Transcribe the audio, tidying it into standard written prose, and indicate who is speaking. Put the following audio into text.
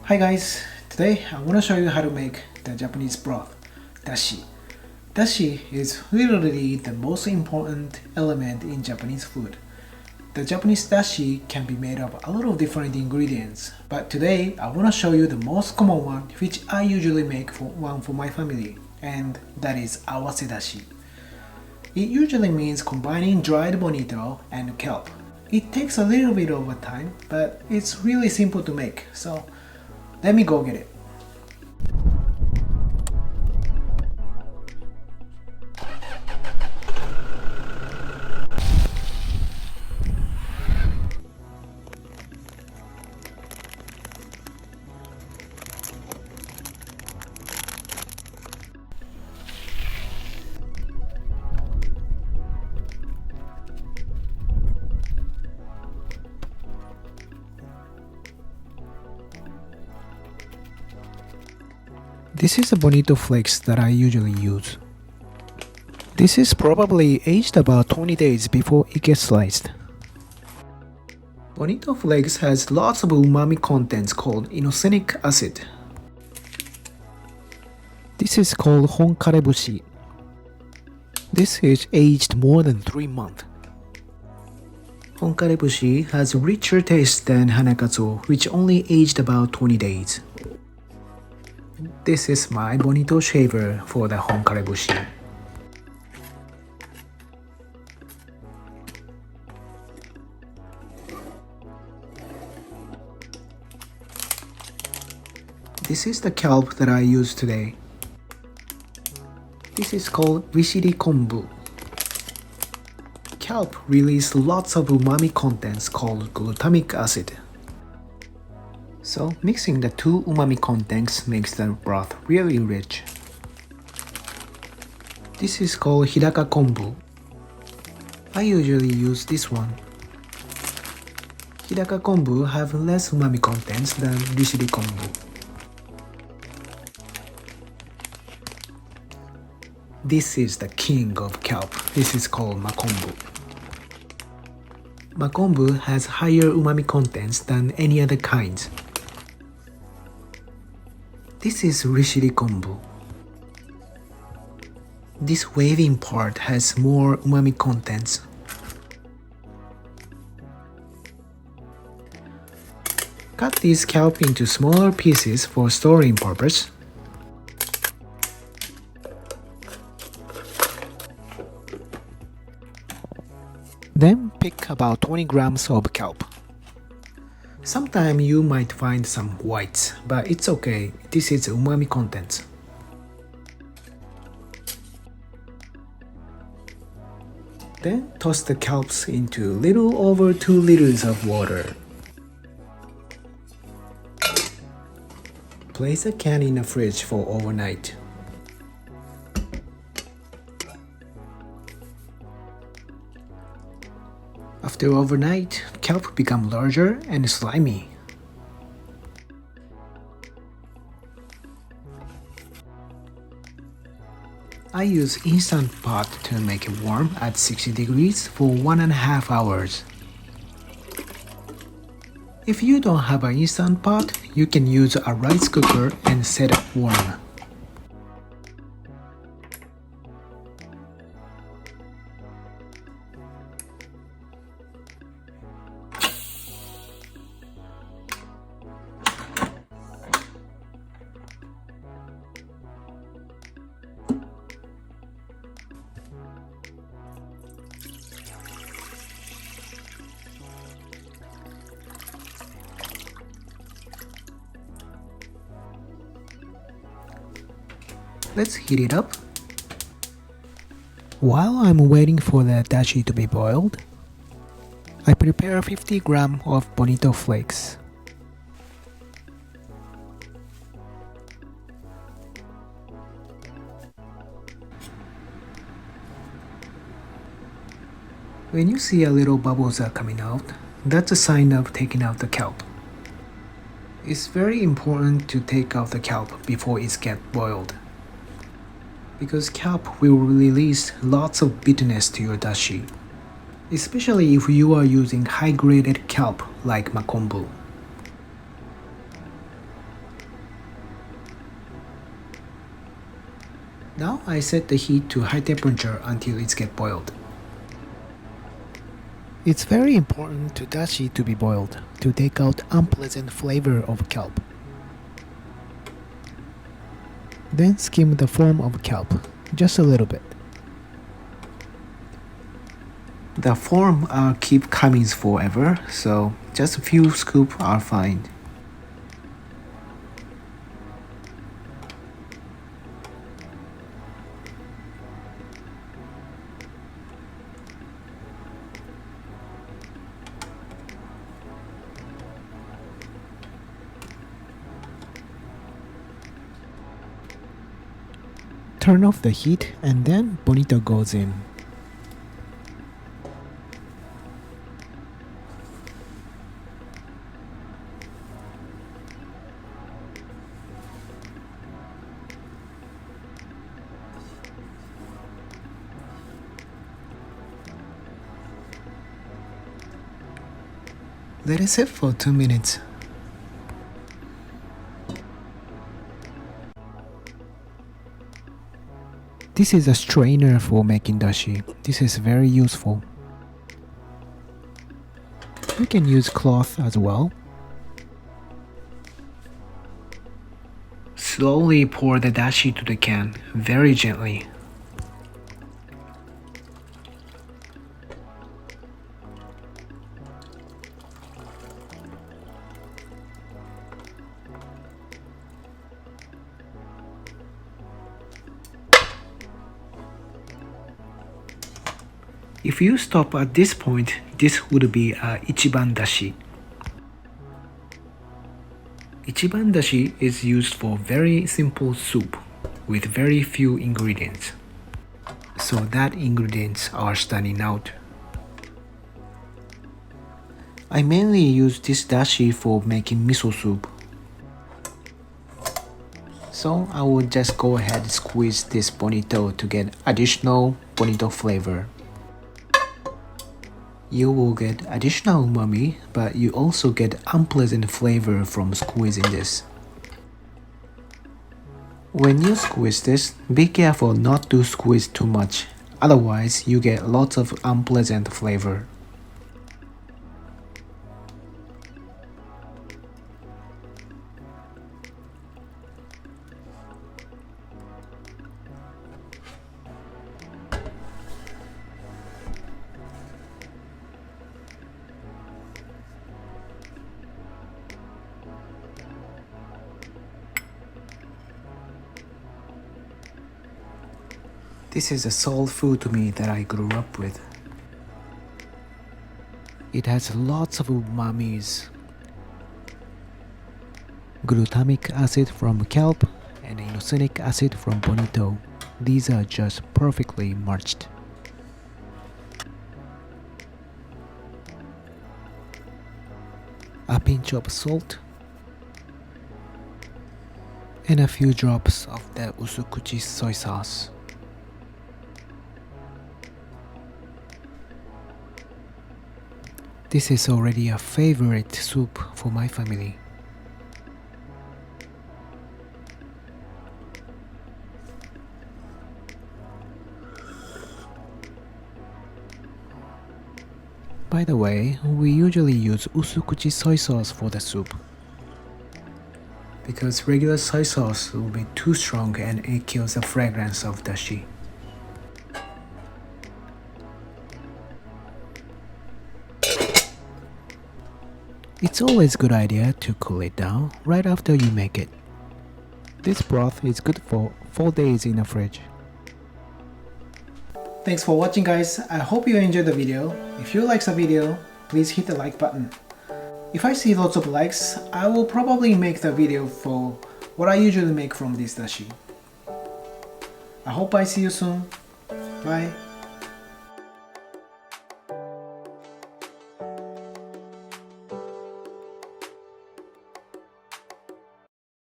Speaker 1: Hi guys, today I want to show you how to make the Japanese broth, Dashi. Dashi is literally the most important element in Japanese food. The Japanese dashi can be made of a lot of different ingredients, but today I want to show you the most common one which I usually make for my family, and that is Awase dashi. It usually means combining dried bonito and kelp. It takes a little bit of time, but it's really simple to make, so let me go get it. This is the Bonito Flakes that I usually use. This is probably aged about 20 days before it gets sliced. Bonito Flakes has lots of umami contents called inosinic acid. This is called honkarebushi. This is aged more than 3 months. Honkarebushi has richer taste than hanakatsu, which only aged about 20 days. This is my Bonito shaver for the honkarebushi. This is the kelp that I use today. This is called Rishiri Kombu. Kelp releases lots of umami contents called glutamic acid. So mixing the two umami contents makes the broth really rich. This is called Hiraka Kombu. I usually use this one. Hiraka Kombu have less umami contents than Rishiri Kombu. This is the king of kelp. This is called makombu. Makombu has higher umami contents than any other kinds. This is Rishiri Kombu. This waving part has more umami contents. Cut this kelp into smaller pieces for storing purpose. Then pick about 20 grams of kelp. Sometimes you might find some whites, but it's okay, this is umami content. Then toss the kelps into little over 2 liters of water. Place a can in the fridge for overnight. After overnight, kelp become larger and slimy. I use instant pot to make it warm at 60 degrees for 1.5 hours. If you don't have an instant pot, you can use a rice cooker and set it warm. Let's heat it up. While I'm waiting for the dashi to be boiled, I prepare 50 grams of Bonito Flakes. When you see a little bubbles are coming out, that's a sign of taking out the kelp. It's very important to take out the kelp before it gets boiled, because kelp will release lots of bitterness to your dashi, especially if you are using high-graded kelp like makombu. Now I set the heat to high temperature until it gets boiled. It's very important to dashi to be boiled to take out unpleasant flavor of kelp. Then skim the foam of kelp, just a little bit. The foam keep coming forever, so just a few scoops are fine. Turn off the heat and then Bonito goes in. Let it sit for 2 minutes. This is a strainer for making dashi. This is very useful. You can use cloth as well. Slowly pour the dashi to the can, very gently. If you stop at this point, this would be a ichiban dashi. Ichiban dashi is used for very simple soup with very few ingredients. So that ingredients are standing out. I mainly use this dashi for making miso soup. So I will just go ahead and squeeze this bonito to get additional bonito flavor. You will get additional umami, but you also get unpleasant flavor from squeezing this. When you squeeze this, be careful not to squeeze too much, otherwise you get lots of unpleasant flavor. This is a soul food to me that I grew up with. It has lots of umamis. Glutamic acid from kelp and inosinic acid from bonito. These are just perfectly merged. A pinch of salt and a few drops of the usukuchi soy sauce. This is already a favorite soup for my family. By the way, we usually use usukuchi soy sauce for the soup, because regular soy sauce will be too strong and it kills the fragrance of dashi. It's always a good idea to cool it down right after you make it. This broth is good for 4 days in the fridge. Thanks for watching, guys. I hope you enjoyed the video. If you like the video, please hit the like button. If I see lots of likes, I will probably make the video for what I usually make from this dashi. I hope I see you soon. Bye.